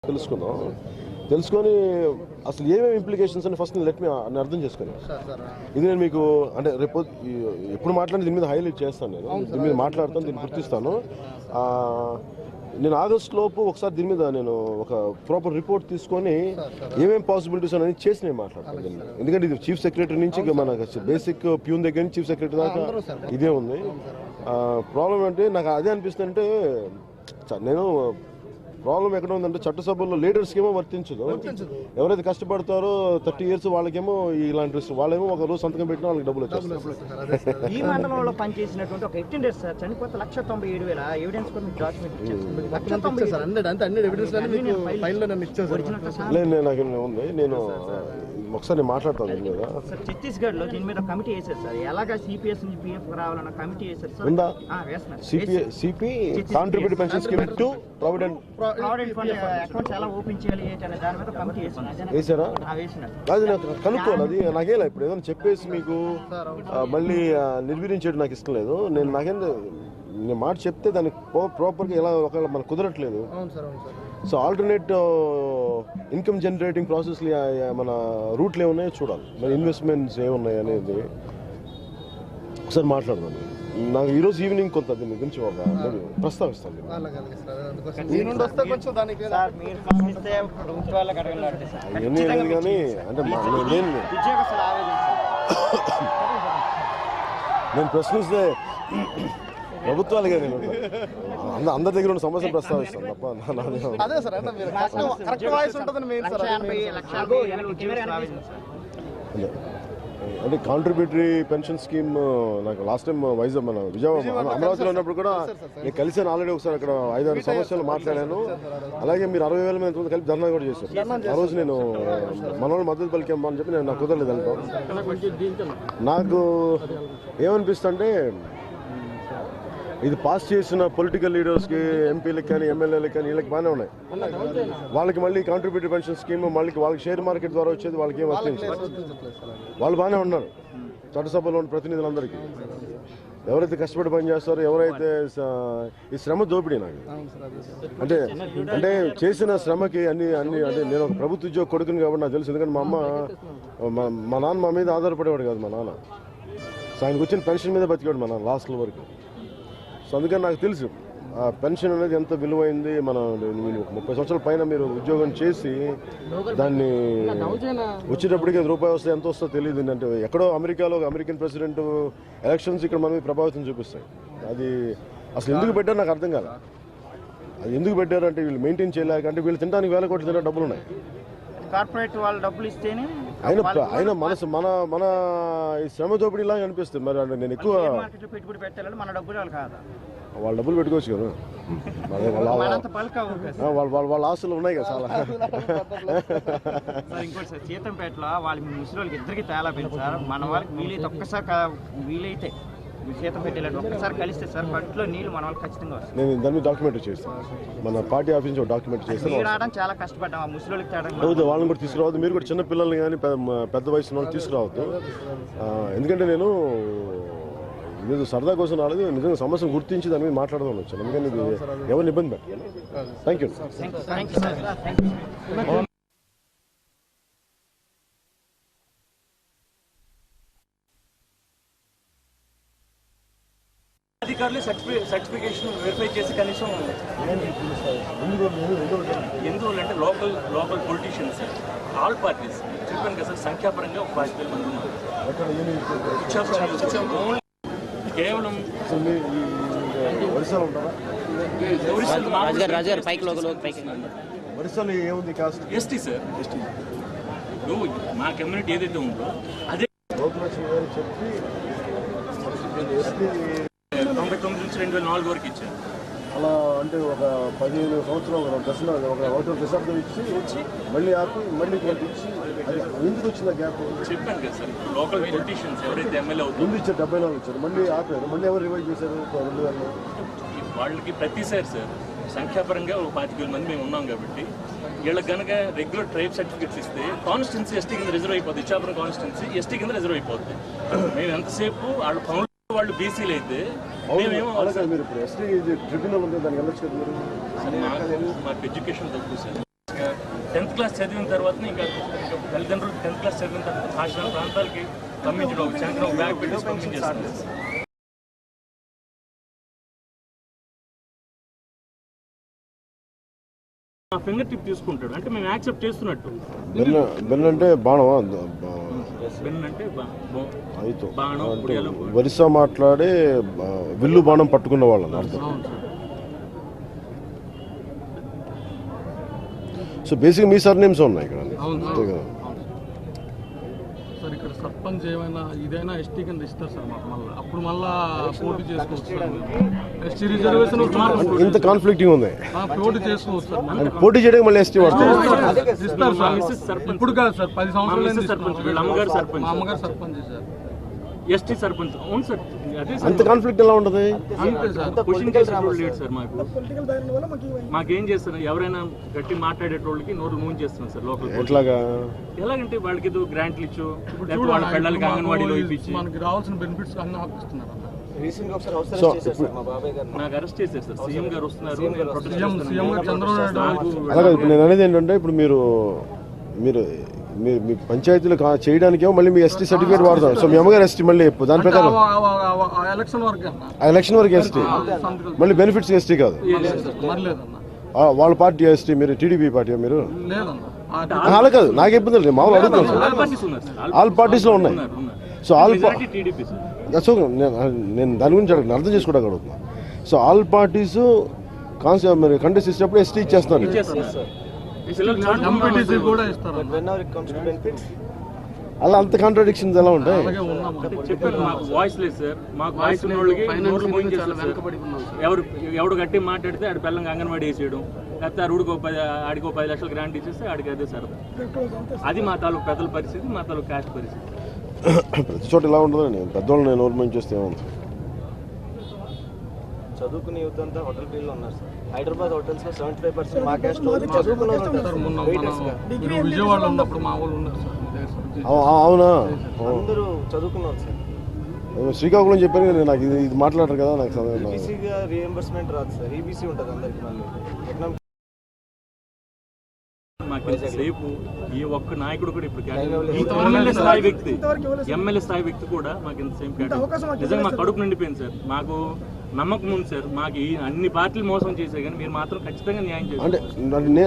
తెలుసుకొని అసలు ఏమేమి ఇంప్లికేషన్స్ అని ఫస్ట్ లెట్ మీ అర్థం చేసుకొని ఇది నేను మీకు అంటే రేపు ఎప్పుడు మాట్లాడి దీని మీద హైలైట్ చేస్తాను. నేను దీని మీద మాట్లాడతాను, దీన్ని గుర్తిస్తాను. నేను ఆగస్ట్ లోపు ఒకసారి దీని మీద నేను ఒక ప్రాపర్ రిపోర్ట్ తీసుకొని ఏమేమి పాసిబిలిటీస్ అనేది చేసి నేను మాట్లాడతాను దీన్ని. ఎందుకంటే ఇది చీఫ్ సెక్రటరీ నుంచి మన బేసిక్ ప్యూన్ దగ్గర నుంచి చీఫ్ సెక్రటరీ దాకా ఇదే ఉంది. ప్రాబ్లం అంటే నాకు అదే అనిపిస్తుంది. అంటే నేను ప్రాబ్లం ఎక్కడ ఉందంటే చట్టసభల్లో లీడర్స్కి ఏమో వర్తించదు. ఎవరైతే కష్టపడతారో 30 years వాళ్ళకేమో ఇలాంటి వాళ్ళేమో ఒక రోజు సంతకం పెట్టినా వాళ్ళకి డబ్బులు వచ్చేస్తాయి. ఈ మండలంలో పనిచేసినటువంటి ఒక ఎక్స్టెండెడ్ సార్ చనిపోతే 1,97,000 ఎవిడెన్స్ కూడా మీకు డాక్యుమెంట్ లేదు నాకు ఉంది. నేను ఒకసారి మాట్లాడతాను దీని మీద. ఛత్తీస్గఢ్ లో దీని మీద కమిటీ వేశారు సార్. ఎలాగా సిపిఎస్ నుంచి పిఎఫ్ రావాలన్న కమిటీ వేశారు సార్. ఉందా CP contributory pension scheme to provident fund accounts ఎలా ఓపెన్ చేయాలి అనే దాని మీద కమిటీ వేసారా? అది నాకు కనుక్కోవాలి. అది నాకేలా ఇప్పుడు ఏదైనా చెప్పేసి మీకు మళ్ళీ నిర్వీర్యం నాకు ఇష్టం లేదు. నేను మాట చెప్తే దానికి ప్రాపర్గా ఎలా ఒకవేళ మనకు కుదరట్లేదు. సో ఆల్టర్నేట్ ఇన్కమ్ జనరేటింగ్ ప్రాసెస్లు మన రూట్లు ఏమున్నాయో చూడాలి. మన ఇన్వెస్ట్మెంట్స్ ఏమున్నాయి అనేది ఒకసారి మాట్లాడదాం. నాకు ఈరోజు ఈవినింగ్ కొంత దీని గురించి ఒక ప్రస్తావిస్తాను. అవన్నీ లేదు కానీ అంటే నేను ప్రశ్నిస్తే ప్రభుత్వాలుగా నేను అందరి దగ్గర ఉన్న సమస్యలు ప్రస్తావిస్తాను తప్ప అంటే కాంట్రిబ్యూటరీ పెన్షన్ స్కీమ్ నాకు లాస్ట్ టైం వైజాగ్ మన విజయవాడ అమరావతిలో ఉన్నప్పుడు కూడా నేను కలిసాను. ఆల్రెడీ ఒకసారి అక్కడ 5-6 సమస్యలు మాట్లాడాను. అలాగే మీరు 60,000 మంది కలిపి ధర్నా కూడా చేశారు. ఆ రోజు నేను మన వాళ్ళు మద్దతు పలికామని చెప్పి నేను నాకు కుదరలేదు వెళ్తాను. నాకు ఏమనిపిస్తుంటే ఇది పాస్ చేసిన పొలిటికల్ లీడర్స్కి ఎంపీలకు కానీ ఎమ్మెల్యేలకు కానీ వీళ్ళకి బాగానే ఉన్నాయి. వాళ్ళకి మళ్ళీ కాంట్రిబ్యూటరీ పెన్షన్ స్కీమ్ వాళ్ళకి షేర్ మార్కెట్ ద్వారా వచ్చేది వాళ్ళకి ఏం వర్తించదు. వాళ్ళు బాగానే ఉన్నారు. చట్టసభలో ఉన్న ప్రతినిధులందరికీ ఎవరైతే కష్టపడి పనిచేస్తారో ఎవరైతే ఈ శ్రమ దోపిడీ నాకు అంటే చేసిన శ్రమకి అన్ని అంటే నేను ఒక ప్రభుత్వ ఉద్యోగ కొడుకుని కాబట్టి నాకు తెలుసు. ఎందుకంటే మా నాన్న మా మీద ఆధారపడేవాడు కాదు. మా నాన్న ఆయనకు వచ్చిన పెన్షన్ మీద బతికాడు మా నాన్న లాస్ట్ల వరకు. సో అందుకని నాకు తెలుసు ఆ పెన్షన్ అనేది ఎంత విలువైంది. మనం 30 సంవత్సరాల పైన మీరు ఉద్యోగం చేసి దాన్ని వచ్చేటప్పటికి రూపాయి వస్తే ఎంత వస్తుందో తెలియదు. అంటే ఎక్కడో అమెరికాలో అమెరికన్ ప్రెసిడెంట్ ఎలక్షన్స్ ఇక్కడ మన మీద ప్రభావితం చూపిస్తాయి. అది అసలు ఎందుకు పెట్టారు నాకు అర్థం కాదు. అది ఎందుకు పెట్టారంటే వీళ్ళు మెయింటైన్ చేయలేక, అంటే వీళ్ళు తినడానికి 1,000 కోట్లు తినే డబ్బులు ఉన్నాయి. కార్పొరేట్ వాళ్ళు డబ్బులు ఇస్తేనే అయినా మన ఈ శ్రమ దోపిడీలాగా అనిపిస్తుంది. మరి అంటే నేను ఎక్కువ పెట్టుబడి పెట్టాలని మన డబ్బులు వాళ్ళు కాదా, వాళ్ళ డబ్బులు పెట్టుకోవచ్చు కదా. వాళ్ళ ఆస్తులు ఉన్నాయి కదా చాలా. ఇంకోటి సార్ సీతంపేటలో వాళ్ళ ముసలి వాళ్ళకి ఇద్దరికి తేలా పెంచారు. మన వాళ్ళకి వీలైతే ఒక్కసారి వీలైతే సీతంపేట ఒక్కసారి కలిస్తే సార్ పట్టులో నీళ్ళు మన వాళ్ళకి ఖచ్చితంగా వస్తాయి. నేను దాని మీద డాక్యుమెంట్ చేస్తాను. మన పార్టీ ఆఫీస్ నుంచి డాక్యుమెంట్ చేస్తాను. రావడం చాలా కష్టపడ్డాం. ఆ ముసలి వాళ్ళకి తేడా వాళ్ళని కూడా తీసుకురావద్దు. మీరు కూడా చిన్న పిల్లల్ని కానీ పెద్ద వయసు వాళ్ళని తీసుకురావద్దు. ఎందుకంటే నేను ఇది సరదా కోసం రాలేదు. నిజంగా సమస్యను గుర్తించి దాని మీద మాట్లాడదాం వచ్చాను. అందుకని ఇది ఎవరిని ఇబ్బంది పెట్టాలి. Thank you. అధికారులు సర్టిఫికేషన్ వెరిఫై చేసి కనీసం ఎందువల్ల అంటే లోకల్ పొలిటీషియన్స్ ఆల్ పార్టీస్ చెప్పాను కదా సార్, సంఖ్యాపరంగా ఒక 50,000 మంది ఉన్నారు. కేవలం ఎస్టీ సార్, మా కమ్యూనిటీ ఏదైతే ఉందో అదే 99 నుంచి 2004 వరకు ఇచ్చారు. అలా అంటే ఒక 15 సంవత్సరాలు ఒక దశాబ్దం ఇచ్చి మళ్ళీ ఆపి మళ్ళీ ఇచ్చి అది ఎందుకు వచ్చింది గ్యాప్ చెప్పాను కదా సార్. లోకల్ పొలిటీషియన్స్ ఎవరైతే ఎమ్మెల్యే అవుతుంది ముందు ఇచ్చారు 74 ఇచ్చారు, మళ్ళీ ఆపారు. మళ్ళీ ఎవరు రివైజ్ చేశారు 2000? వాళ్ళకి ప్రతిసారి సార్ సంఖ్యాపరంగా ఒక 25,000 మంది మేము ఉన్నాం కాబట్టి వీళ్ళకి కనుక రెగ్యులర్ ట్రైబ్ సర్టిఫికేట్స్ ఇస్తే కాన్స్టిట్యున్సీ ఎస్టీ కింద రిజర్వ్ అయిపోతుంది. ఇచ్చాపురం కాన్స్టిట్యున్సీ ఎస్టీ కింద రిజర్వ్ అయిపోతుంది. మేము ఎంతసేపు వాళ్ళ పనులు వాళ్ళు బీసీలు అయితే మేమేమో మీరు ఎస్టీ ట్రిబ్యునల్ ఉంది, దానికి వెళ్ళొచ్చు కదా మీరు. మాకు ఎడ్యుకేషన్ తక్కువ సార్. 10th క్లాస్ చదివిన తర్వాత ఇంకా తల్లిదండ్రులు 10th క్లాస్ చదివిన తర్వాత హాస్టల్ ప్రాంతాలకి పంపించడం, ఒక చంద్రం బ్యాగ్ పెట్టి పంపించేస్తారు. ఆ ఫింగర్ టిప్ తీసుకుంటాడు అంటే మేము యాక్సెప్ట్ చేస్తున్నట్టు. బెన్ అంటే బాణమా? బెన్ అంటే అయితే బాణం, వరిస మాట్లాడే విల్లు బాణం పట్టుకున్న వాళ్ళని అర్థం. సో బేసిక్ మీ సర్నేమ్స్ ఉన్నాయి ఇక్కడ, అంతే కదా సార్? ఇక్కడ సర్పంచ్ ఏమైనా ఇదైనా ఎస్టీ కింద ఇస్తారు సార్ మాకు, మళ్ళీ అప్పుడు మళ్ళా పోటీ చేసుకోవచ్చు సార్. ఎస్టీ రిజర్వేషన్ ఇంత కాన్ఫ్లిక్టింగ్ ఉంది, పోటీ చేసుకోవచ్చు సార్. పోటీ చేయడానికి మళ్ళీ ఎస్టీ వాడతారు. ఇస్తారు సార్, ఇప్పుడు కాదు సార్, 10 సంవత్సరాలు సర్పంచ్, అమ్మగారు సర్పంచ్, మా అమ్మగారు సర్పంచ్ సార్, ఎస్టీ సర్పంచ్. అవును సార్, అదే అంత కాన్ఫ్లిక్ట్ ఎలా ఉంటుంది? అంతే సార్. క్వశ్చన్ చేసేటోళ్ళు లేడు సార్ మాకు. మాకేం చేస్తారు, ఎవరైనా గట్టి మాట్లాడేటోళ్ళకి నోరు మూవ్ చేస్తున్నాం సార్ లోకల్. ఎట్లాగా? ఎలాగంటే వాళ్ళకి ఏదో గ్రాంట్లు ఇచ్చు, లేకపోతే వాళ్ళ పిల్లలకి అంగన్వాడీలో ఇప్పించి మనకి రావాల్సిన బెనిఫిట్స్ అన్నీ ఆపిస్తున్నారు. నాకు అరెస్ట్ చేశారు సార్. సీఎం గారు వస్తున్నారు, నేను protest సీఎం చేస్తున్నాను. గారు చంద్రబాబు నాయుడు అలాగే ఇప్పుడు నేను అనేది ఏంటంటే, ఇప్పుడు మీరు మీరు మీ పంచాయతీలు చేయడానికేమో మళ్ళీ మీ ఎస్టీ సర్టిఫికేట్ వాడతారు. సో మీ అమ్మగారు ఎస్టీ, మళ్ళీ దాని ప్రకారం ఎలక్షన్ వరకు ఆ ఎలక్షన్ వరకు ఎస్టీ, మళ్ళీ బెనిఫిట్స్ ఎస్టీ కాదు. మరి లేదన్న, వాళ్ళ పార్టీ ఎస్టీ, మీరు టీడీపీ పార్టీ మీరు? లేదన్న, అలా కాదు, నాకు ఇబ్బంది లేదు, మామూలు అడుగుతాను సార్. All parties ఉన్నారు సార్. ఆల్ పార్టీస్లో ఉన్నాయి. So Majority TDP sir. So నేను దాని గురించి అర్థం చేసుకోవడానికి అడుగుతున్నా. సో ఆల్ పార్టీస్ మరి కంటెస్ట్ ఇచ్చినప్పుడు ఎస్టీ ఇచ్చేస్తున్నారు. ఎంపీటీసీ కూడా ఇస్తారు. అలా అంత కాంట్రాడిక్షన్స్ ఎలా ఉంటాయి? చెప్పారు మాకు వాయిస్ లేదు సార్. మాకు వాయిస్ ఉన్న వాళ్ళకి నోట్లు మోయించేస్తారు సార్. ఎవడు గట్టి మాట్లాడితే ఆడి పిల్లలకి అంగన్వాడీ వేసేయడం, లేకపోతే ఆడికి 10 లక్షలు గ్రాంట్ ఇచ్చేస్తే ఆడికి అదే సార్. అది మా తాలూకు పెద్దల పరిస్థితి, మా తాలూకు క్యాస్ట్ పరిస్థితి. ప్రతి చోట ఇలా ఉండదు. పెద్దవాళ్ళు నేను నోరు మంచి ఏమన్నా చదువుకునే యూత్ అంతా హోటల్ ఫీల్డ్లో ఉన్నారు సార్. హైదరాబాద్ హోటల్స్ లో 75% మా క్యాస్ట్ చదువుకునే విజయవాడలో ఉన్నప్పుడు మా వాళ్ళు ఉన్నారు సార్. అవునా? అందరూ చదువుకున్నారు సార్. శ్రీకాకుళం చెప్పాను కదా, నాకు ఇది మాట్లాడరు కదా, నాకు ఈబీసీగా రీఎంబర్స్మెంట్ రాదు సార్. ఈబీసీ ఉంటుంది అందరికి. మళ్ళీ ఎకనామిక్ మాకు సేపు ఈ ఒక్క నాయకుడు కూడా ఇప్పుడు ఎమ్మెల్యే స్థాయి వ్యక్తి కూడా మాకు ఇంత సేమ్ కేటాయింపు. నిజంగా మా కడుపు నిండిపోయింది సార్. మాకు నమ్మకం ఉంది సార్. మాకు ఈ అన్ని పార్టీలు మోసం చేసే కానీ మీరు మాత్రం ఖచ్చితంగా న్యాయం చేయాలి.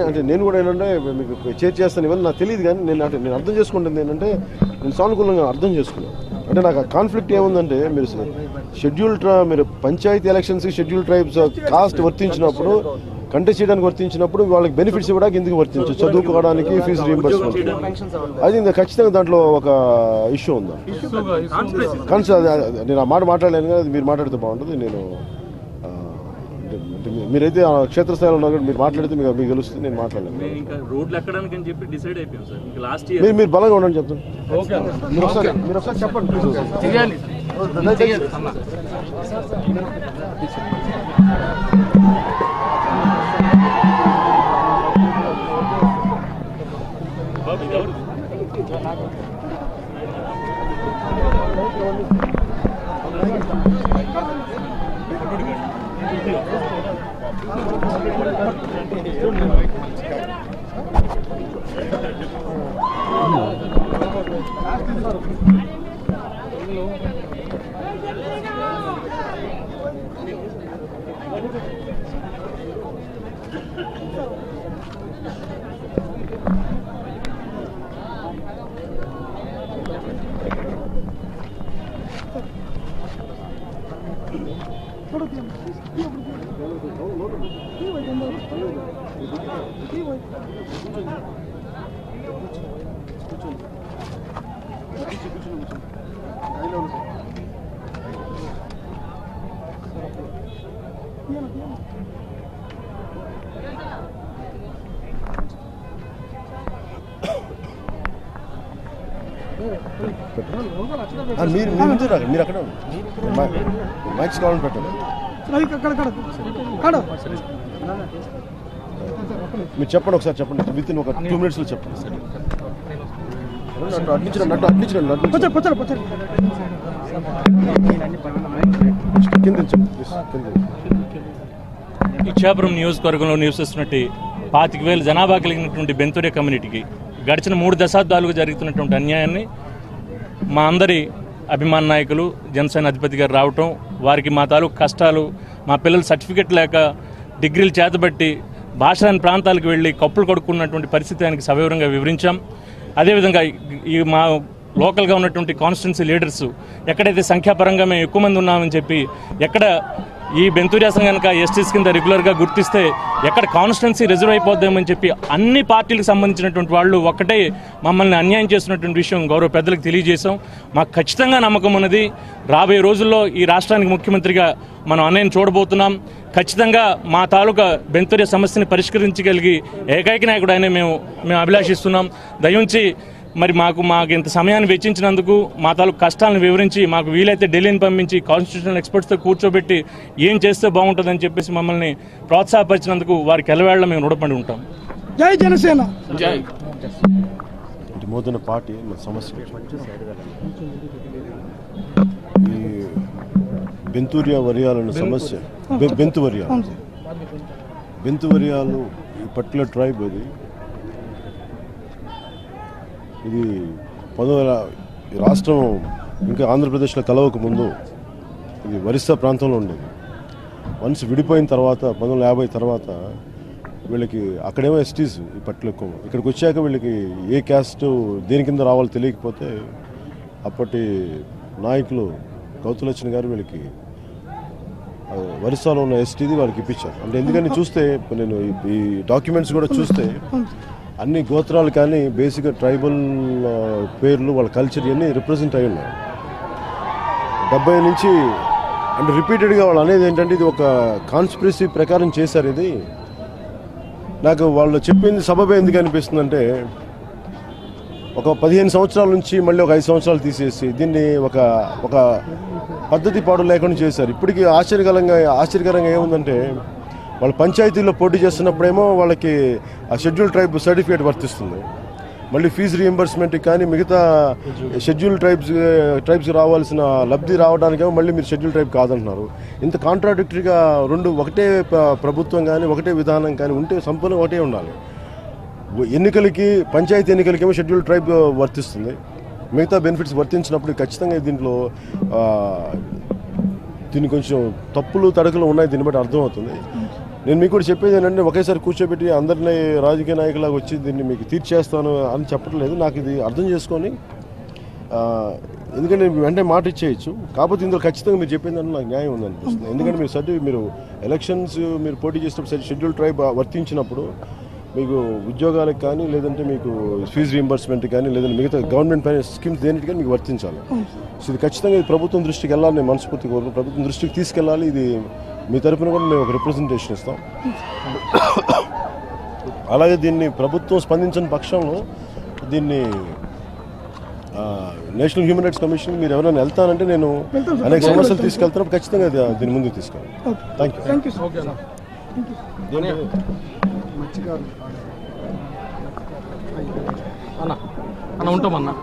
అంటే నేను కూడా ఏంటంటే మీకు చేస్తాను ఇవన్నీ నాకు తెలియదు, కానీ నేను అర్థం చేసుకుంటుంది ఏంటంటే, నేను సానుకూలంగా అర్థం చేసుకున్నాను. అంటే నాకు ఆ కాన్ఫ్లిక్ట్ ఏముందంటే, మీరు పంచాయతీ ఎలక్షన్స్కి షెడ్యూల్ ట్రైబ్స్ కాస్ట్ వర్తించినప్పుడు, కంటెస్ట్ చేయడానికి వర్తించినప్పుడు వాళ్ళకి బెనిఫిట్స్ ఇవ్వడానికి ఎందుకు వర్తించు, చదువుకోవడానికి ఫీజు రీయింబర్స్మెంట్, అది ఇంకా ఖచ్చితంగా దాంట్లో ఒక ఇష్యూ ఉందా? నేను ఆ మాట మాట్లాడలేను కదా, అది మీరు మాట్లాడితే బాగుంటుంది. నేను మీరైతే క్షేత్రస్థాయిలో ఉన్నారు, మీరు మాట్లాడితే మీకు తెలుస్తుంది. నేను మాట్లాడలేను. ఇంకా రోడ్లు ఎక్కడానికి అని చెప్పి డిసైడ్ అయిపోయాం సార్. ఇంకా లాస్ట్ ఇయర్ మీరు బలంగా ఉండండి చెప్తాను. మీరు ఒకసారి చెప్పండి. మీరు అక్కడ మైక్స్ కావాలని పెట్టండి. మీరు చెప్పండి, ఒకసారి చెప్పండి. విత్ ఇన్ ఒక 2 minutes చెప్పండి. ఇచ్చాపురం నియోజకవర్గంలో నివసిస్తున్నట్టు 25,000 జనాభా కలిగినటువంటి బెంతురియా కమ్యూనిటీకి గడిచిన 3 దశాబ్దాలుగా జరుగుతున్నటువంటి అన్యాయాన్ని మా అందరి అభిమాన నాయకులు జనసేన అధిపతి గారు రావటం, వారికి మా తాలూకు కష్టాలు, మా పిల్లలు సర్టిఫికెట్ లేక డిగ్రీలు చేతబట్టి భాషరాని ప్రాంతాలకు వెళ్ళి కప్పులు కొడుకున్నటువంటి పరిస్థితి ఆయనకి సవివరంగా వివరించాం. అదేవిధంగా ఈ మా లోకల్గా ఉన్నటువంటి కాన్స్టిట్యున్సీ లీడర్స్ ఎక్కడైతే సంఖ్యాపరంగా మేము ఎక్కువ మంది ఉన్నామని చెప్పి, ఎక్కడ ఈ బెంతురియాసం కనుక ఎస్టీస్ కింద రెగ్యులర్గా గుర్తిస్తే ఎక్కడ కాన్స్టిట్యున్సీ రిజర్వ్ అయిపోద్దామని చెప్పి అన్ని పార్టీలకు సంబంధించినటువంటి వాళ్ళు ఒక్కటే మమ్మల్ని అన్యాయం చేస్తున్నటువంటి విషయం గౌరవ పెద్దలకు తెలియజేశాం. మాకు ఖచ్చితంగా నమ్మకం ఉన్నది, రాబోయే రోజుల్లో ఈ రాష్ట్రానికి ముఖ్యమంత్రిగా మనం అన్నయ్యను చూడబోతున్నాం. ఖచ్చితంగా మా తాలూకా బెంతురియా సమస్యని పరిష్కరించగలిగి ఏకైక నాయకుడు ఆయన మేము అభిలాషిస్తున్నాం. దయించి మరి మాకు ఇంత సమయాన్ని వెచ్చించినందుకు, మా తాలూకు కష్టాలను వివరించి, మాకు వీలైతే ఢిల్లీని పంపించి కాన్స్టిట్యూషనల్ ఎక్స్పర్ట్స్తో కూర్చోబెట్టి ఏం చేస్తే బాగుంటుందని చెప్పేసి మమ్మల్ని ప్రోత్సాహపరిచినందుకు వారికి ఎల్లవేళ మేము రుణపడి ఉంటాం. జై జనసేన. జై. మోదన పార్టీ సమస్య ఈ బెంతురియా వరియాలను సమస్య, బెంతువరియాలు ఈ పర్టికులర్ ట్రైబ్ ఇది రాష్ట్రం ఇంకా ఆంధ్రప్రదేశ్లో కలవక ముందు ఇది ఒరిస్సా ప్రాంతంలో ఉండేది. వన్స్ విడిపోయిన తర్వాత 1950 తర్వాత వీళ్ళకి అక్కడేమో ఎస్టీస్ ఈ పర్టికులర్ ఎక్కువ. ఇక్కడికి వచ్చాక వీళ్ళకి ఏ క్యాస్ట్ దేని కింద రావాలో తెలియకపోతే అప్పటి నాయకులు గౌతులక్ష్మి గారు వీళ్ళకి ఒరిస్సాలో ఉన్న ఎస్టీది వాళ్ళకి ఇప్పించారు. అంటే ఎందుకని చూస్తే నేను ఈ డాక్యుమెంట్స్ కూడా చూస్తే అన్ని గోత్రాలు కానీ బేసిక్గా ట్రైబల్ పేర్లు, వాళ్ళ కల్చర్ ఇవన్నీ రిప్రజెంట్ అయి ఉన్నాయి. 70 నుంచి అంటే రిపీటెడ్గా వాళ్ళు అనేది ఏంటంటే ఇది ఒక కాన్స్పిరసీ ప్రకారం చేశారు. ఇది నాకు వాళ్ళు చెప్పింది సబబే ఎందుకు అనిపిస్తుందంటే, ఒక 15 సంవత్సరాల నుంచి మళ్ళీ ఒక 5 సంవత్సరాలు తీసేసి దీన్ని ఒక పద్ధతి పాడు లేకుండా చేశారు. ఇప్పటికీ ఆశ్చర్యకరంగా ఏముందంటే, వాళ్ళు పంచాయతీల్లో పోటీ చేస్తున్నప్పుడేమో వాళ్ళకి ఆ షెడ్యూల్ ట్రైబ్ సర్టిఫికేట్ వర్తిస్తుంది. మళ్ళీ ఫీజు రీఎంబర్స్మెంట్కి కానీ మిగతా షెడ్యూల్ ట్రైబ్స్కి రావాల్సిన లబ్ధి రావడానికేమో మళ్ళీ మీరు షెడ్యూల్ ట్రైబ్ కాదంటున్నారు. ఇంత కాంట్రాడిక్టరీగా ఒకటే ప్రభుత్వం కానీ ఒకటే విధానం కానీ ఉంటే సంపూర్ణంగా ఒకటే ఉండాలి. పంచాయతీ ఎన్నికలకేమో షెడ్యూల్ ట్రైబ్ వర్తిస్తుంది, మిగతా బెనిఫిట్స్ వర్తించినప్పుడు ఖచ్చితంగా దీన్ని కొంచెం తప్పులు తడకలు ఉన్నాయి. దీన్ని బట్టి అర్థమవుతుంది. నేను మీకు కూడా చెప్పేది ఏంటంటే, ఒకేసారి కూర్చోబెట్టి అందరినీ రాజకీయ నాయకులాగా వచ్చి దీన్ని మీకు తీర్చేస్తాను అని చెప్పట్లేదు. నాకు ఇది అర్థం చేసుకొని, ఎందుకంటే వెంటనే మాట ఇచ్చేయచ్చు. కాకపోతే ఇందులో ఖచ్చితంగా మీరు చెప్పిందంటే నాకు న్యాయం ఉందనిపిస్తుంది. ఎందుకంటే మీరు ఎలక్షన్స్ మీరు పోటీ చేసినప్పుడు షెడ్యూల్ ట్రైబ్ వర్తించినప్పుడు మీకు ఉద్యోగాలకు కానీ, లేదంటే మీకు ఫీజు రీఎంబర్స్మెంట్ కానీ, లేదంటే మిగతా గవర్నమెంట్ ఫైనాన్స్ స్కీమ్స్ దేనికి కానీ మీకు వర్తించాలి. సో ఇది ఖచ్చితంగా ఇది ప్రభుత్వం దృష్టికి వెళ్ళాలి. నేను మనస్ఫూర్తిగా కోరుకుంటున్నాను, ప్రభుత్వం దృష్టికి తీసుకెళ్ళాలి. ఇది మీ తరఫున కూడా మేము ఒక రిప్రజెంటేషన్ ఇస్తాం. అలాగే దీన్ని ప్రభుత్వం స్పందించిన పక్షంలో దీన్ని నేషనల్ హ్యూమన్ రైట్స్ కమిషన్ మీరు ఎవరైనా వెళ్తానంటే నేను అనేక సమస్యలు తీసుకెళ్తున్నప్పుడు ఖచ్చితంగా దీని ముందుకు తీసుకెళ్ళాలి. Thank you. అన్న ఉంటామన్నా.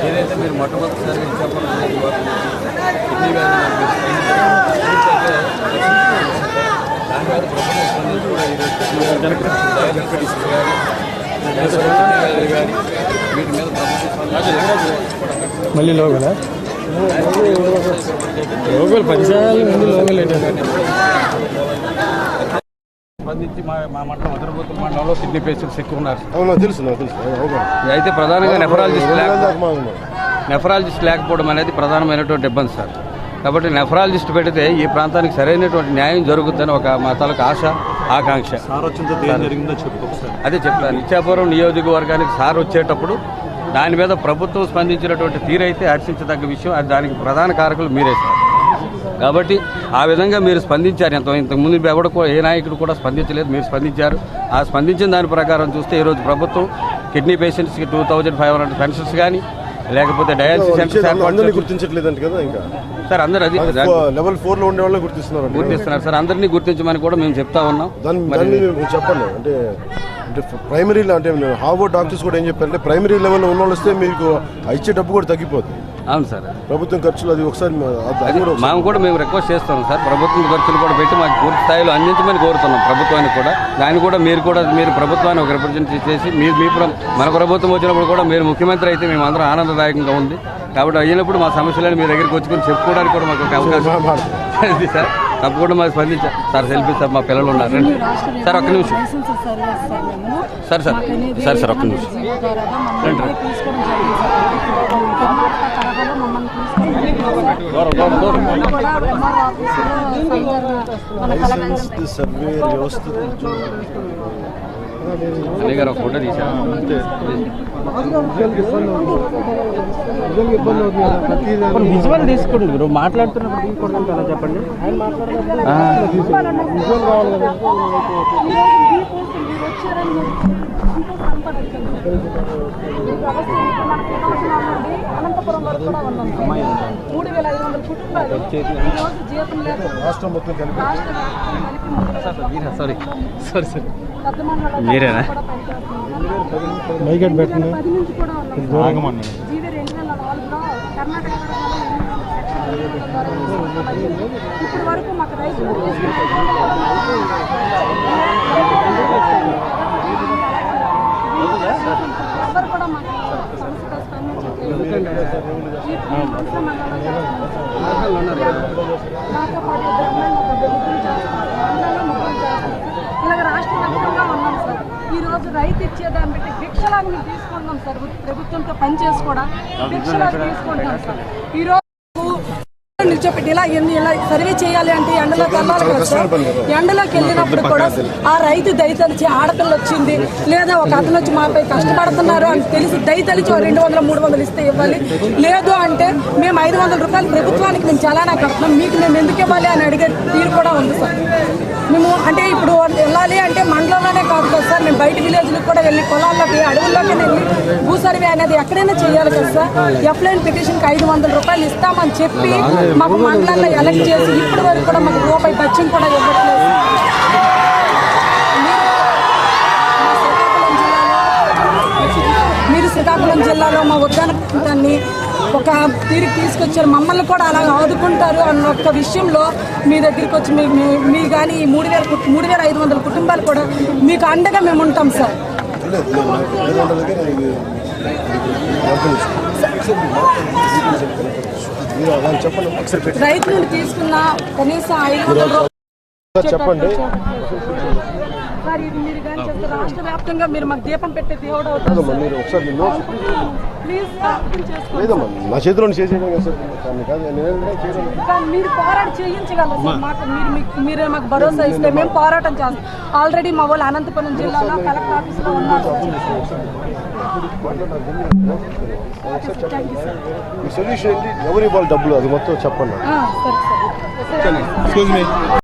ఏదైతే మీరు మొట్టమొదటిసారి చెప్పాలి వీటి మీద మళ్ళీ లోగల లోగల్ 10 సార్లు ముందు లోగల్ స్పందించి మా మండలం వదరబోతుల మండలంలో కిడ్నీ పేషెంట్స్ ఎక్కువ ఉన్నారు. తెలుసు అయితే ప్రధానంగా నెఫ్రాలజిస్ట్ లేకపోవడం అనేది ప్రధానమైనటువంటి ఇబ్బంది సార్. కాబట్టి నెఫ్రాలజిస్ట్ పెడితే ఈ ప్రాంతానికి సరైనటువంటి న్యాయం జరుగుతుందని ఒక మా తాలూకు ఆశ, ఆకాంక్ష. అదే చెప్తాను. ఇచ్చాపురం నియోజకవర్గానికి సార్ వచ్చేటప్పుడు దాని మీద ప్రభుత్వం స్పందించినటువంటి తీరైతే హర్షించదగ్గ విషయం. అది దానికి ప్రధాన కారకులు మీరే సార్. కాబట్టి ఆ విధంగా మీరు స్పందించారు. ఇంతకుముందు ఎవడు ఏ నాయకుడు కూడా స్పందించలేదు, మీరు స్పందించారు. ఆ స్పందించిన దాని ప్రకారం చూస్తే ఈరోజు ప్రభుత్వం కిడ్నీ పేషెంట్స్కి 2500 పెన్షన్స్ కానీ, లేకపోతే డయాలసిస్ సెంటర్ గుర్తించట్లేదంట కదా ఇంకా సార్. అందరూ అది లెవెల్ 4 లో ఉండే వాళ్ళని గుర్తిస్తున్నారు సార్. అందరినీ గుర్తించమని కూడా మేము చెప్తా ఉన్నాం. చెప్పండి. అంటే ప్రైమరీలో అంటే హార్వర్డ్ డాక్టర్స్ కూడా ఏం చెప్పారంటే ప్రైమరీ లెవెల్లో ఉన్న వాళ్ళు వస్తే మీకు ఇచ్చే డబ్బు కూడా తగ్గిపోతుంది. అవును సార్. ప్రభుత్వం ఖర్చులు అది ఒకసారి మేము రిక్వెస్ట్ చేస్తున్నాం సార్. ప్రభుత్వం ఖర్చులు కూడా పెట్టి మాకు పూర్తి స్థాయిలో అందించమని కోరుతున్నాం ప్రభుత్వానికి కూడా. దాన్ని కూడా మీరు ప్రభుత్వాన్ని ఒక రిప్రజెంటేటివ్ చేసి మన ప్రభుత్వం వచ్చినప్పుడు కూడా మీరు ముఖ్యమంత్రి అయితే మేము అందరం ఆనందదాయకంగా ఉంది. కాబట్టి అయినప్పుడు మా సమస్యలను మీ దగ్గరికి వచ్చుకొని చెప్పుకోవడానికి కూడా మాకు ఒక అవకాశం సార్. తప్పకుండా మాకు స్పందించారు సార్. సెల్ఫీ సార్, మా పిల్లలు ఉన్నారు సార్. ఒక్క నిమిషం సార్. ఒక్క నిమిషం సర్వే వ్యవస్థ అనే గారు ఒక ఫోటో తీశారు. విజువల్ తీసుకోండి. మీరు మాట్లాడుతున్నప్పుడు అలా చెప్పండి. రాష్ట్రం మొత్తం కలిపి సారీ మీరేనా మైగెట్ పెట్టండి. ఇప్పుడు వరకు మాకు రైతు ఎవరు కూడా మాకు సమస్యగా ఇలాగ రాష్ట్ర వ్యాప్తంగా ఉన్నాం సార్. ఈరోజు రైతు ఇచ్చేదాన్ని బట్టి భిక్షలాగా మేము తీసుకుంటాం సార్. ప్రభుత్వంతో పని చేసుకోవడం భిక్షలాగా తీసుకుంటాం సార్. ఈరోజు నిల్చోపెట్టి ఇలా సర్వే చేయాలి అంటే ఎండలోకి వెళ్ళాలి కదా సార్. ఎండలోకి వెళ్ళినప్పుడు కూడా ఆ రైతు దయతలిచి ఆడపిల్ల వచ్చింది లేదా ఒక అతను వచ్చి మాపై కష్టపడుతున్నారు అని తెలిసి దయతలిచి 200-300 ఇస్తే ఇవ్వాలి. లేదు అంటే మేము 500 రూపాయలు ప్రభుత్వానికి మేము చలానా కడుతున్నాం, మీకు మేము ఎందుకు ఇవ్వాలి అని అడిగే తీరు కూడా ఉంది సార్. మేము అంటే ఇప్పుడు వెళ్ళాలి అంటే మండలంలోనే కాదు కదా సార్, మేము బయట విలేజ్లకు కూడా వెళ్ళి పొలాల్లోకి అడవుల్లోకి వెళ్ళి భూ సర్వే అనేది ఎక్కడైనా చేయాలి కదా సార్. ఎఫ్లైన్ పిటిషన్కి 500 రూపాయలు ఇస్తామని చెప్పి మాకు మండలంలో ఎలక్ట్ చేసి ఇప్పటి వరకు కూడా మాకు రూపాయి పచ్చిం కూడా ఇవ్వట్లేదు. మీరు శ్రీకాకుళం జిల్లాలో మా ఉద్యాన ప్రాంతాన్ని ఒక తీరికి తీసుకొచ్చారు. మమ్మల్ని కూడా అలా ఆదుకుంటారు అన్న ఒక్క విషయంలో మీ దగ్గరికి వచ్చి మీ కానీ 3,500 కుటుంబాలు కూడా మీకు అండగా మేము ఉంటాం సార్. రైతు నుండి తీసుకున్న కనీసం 500 చెప్పండి. సార్ ఇది మీరు కానీ చెప్తే రాష్ట్ర వ్యాప్తంగా మీరు మాకు దీపం పెట్టే దేవుడు అవుతారు కాదమ్మా మీరు ఒకసారి మీ నోట్స్ ప్లీజ్ అర్థం చేసుకోండి లేదమ్మా నా చేతిలో చేసేయడం కదా సార్ కానీ కాదు నేను చేయడం కానీ మీరు పోరాటం చేయించగలరు సార్ మాకు మీరే మాకు భరోసా ఇస్తే మేము పోరాటం చేస్తాం ఆల్రెడీ మా వాళ్ళు అనంతపురం జిల్లాలో కలెక్టర్ ఆఫీస్లో ఉన్నారు మీ సొల్యూషన్ ఏంటి ఎవరు ఇవ్వాలి డబ్బులు అది మొత్తం చెప్పండి సరే సార్